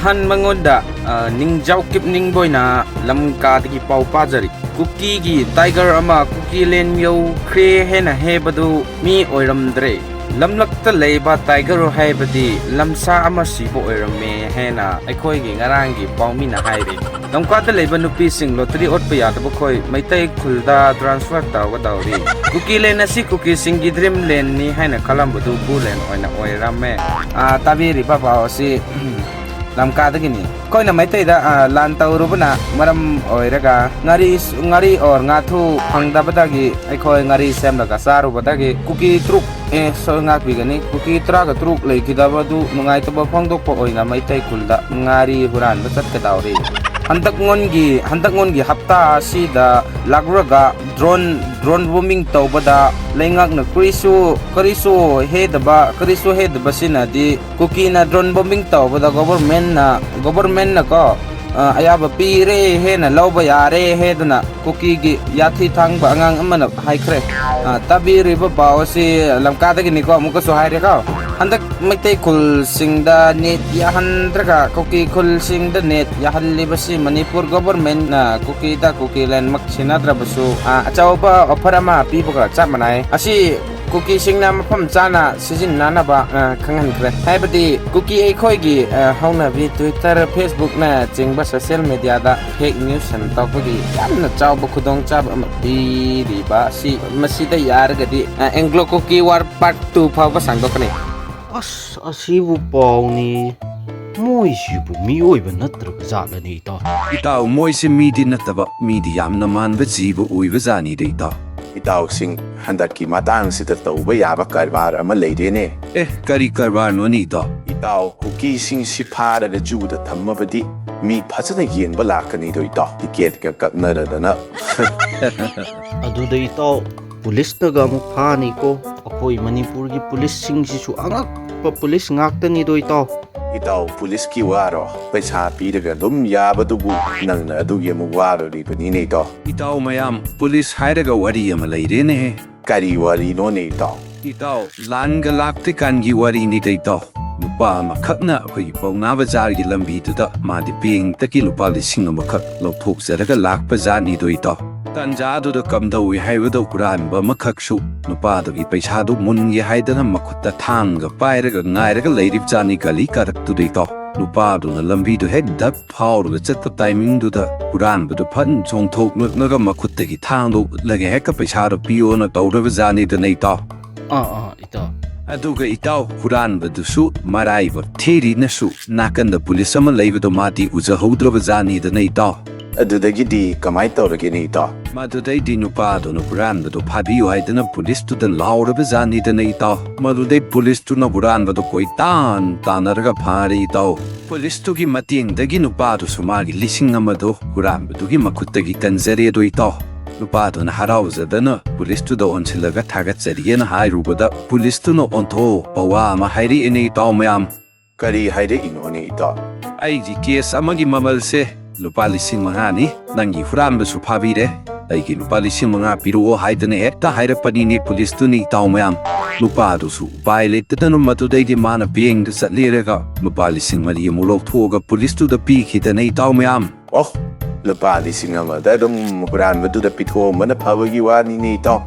ahan mangoda ningjau kip ningboy na lamka dagi pau pajari kuki gi tiger ama kuki len yo kre hena hebadu mi oiramdre lamlakta leiba tiger haibadi lamsa ama sibo oirame hena aikoi gi ngarang gi paumi na haire lamka da leiba nupi sing lottery otpa yadaba khoi maitai khulda transfer tawa dawri kuki len asi kuki sing gi dream len ni haina kalambadu bulen oina oirame tabiri baba si lamka dagini koi na maitai da lan tawrubna maram oiraga ngari or ngathu hangdabadagi aikoi ngari semlaga sarubadagi kuki truk so ngakbigani kuki traga truk leikidabadu nungaitaba phangdokpa oina maitai kulda ngari huran batat kadawri handak ngongi hapta asida lagraga drone bombing tawbada leingak na karisu hedaba sinadi kuki na drone bombing tawbada government na ko ayaba pire he na lawba yare he duna kuki gi yathi thangba angang amana haikre tabiri ba bawsi lamka dagi ni ko amuka so haire ka handak maitai kul singda net ya handraga kuki kul singda net ya halli basi manipur government na kuki len maksinadra basu achawba offer ama pibuga chamanai asi kuki singna mafam chana sizin nana ba khangan kre haibadi kuki ei khoi gi hauna vi Twitter Facebook na chingba social media da fake news san tawgi yamna chawba khudong chab di ba si masida yargadi anglo kuki war part 2 phawba sangdokani asibu pawni moisibu mioiba natraga zalani ta itaw moisi midi nataba midi yamna manba jibu uiba zani de ita itaw sing handaki matang sita tawba yaba karbar ama leidene kari karbar no ni ta itaw kuki sing sipara da juda thammabadi mi phajana yenba lakani do itaw ticket ka kaknara dana adu de ita police taga mu phani ko akoi manipur gi police sing si su angak pa police ngaktani do ita itaw police ki waro paisa pidaga dum yabadubu nangna adu yemu waro ribani ne itaw itaw mayam police hairaga wari ama leirene kari wari no ne itaw langa lakte kan gi wari ni de itaw lupa ma khakna khoi pauna bazar gi lambi tuda madi ping taki lupa lising ma khak lothok zaraga lak bazar ni do itaw tanja du da kamdawi haibado kuran ba makhak su nupa da gi paisa du mun ye haidana makhutta thanga pairaga ngairaga leirip chani kali karak tu de itaw nupa du na lambi du head da power da chat timing du da kuran ba du phan chong thok naga makhutta gi thang du lage heka paisa ro pio na tawra bazar ni da nei itaw ita aduga itaw kuran ba du su marai ba theri na su nakan da police ama leibado mati uja hodra bazar ni da nei itaw adudagi di kamai tawrage ne itaw madudai di nupa do no kuran ba do phabiyo haidana police tu da laura bazar ni da nei itaw madudai police tu na kuran ba do koi tanaraga phari itaw police tu gi mating dagi nupa do sumagi lising amado kuran ba du gi makhutta gi tanjare do itaw nupa do na harauza dana police tu da onsilaga thagat chariye na hairubada police tu no ontho pawa ma hairi ene itaw mayam kari haire ino ne itaw ai ji case amagi mamal se lupa lising mangani nangi huram ba su phabire aigi lupa lising manga piruo haidane hekta hairapani ni police tu ni itaw mayam lupa do su violate tanu matu dai di mana being da satlirega lupa lising mali mulok thoga police tu da pi khidane itaw mayam lupa lising ama da dum kuran ba du da pitho mana phawagi wani ne itaw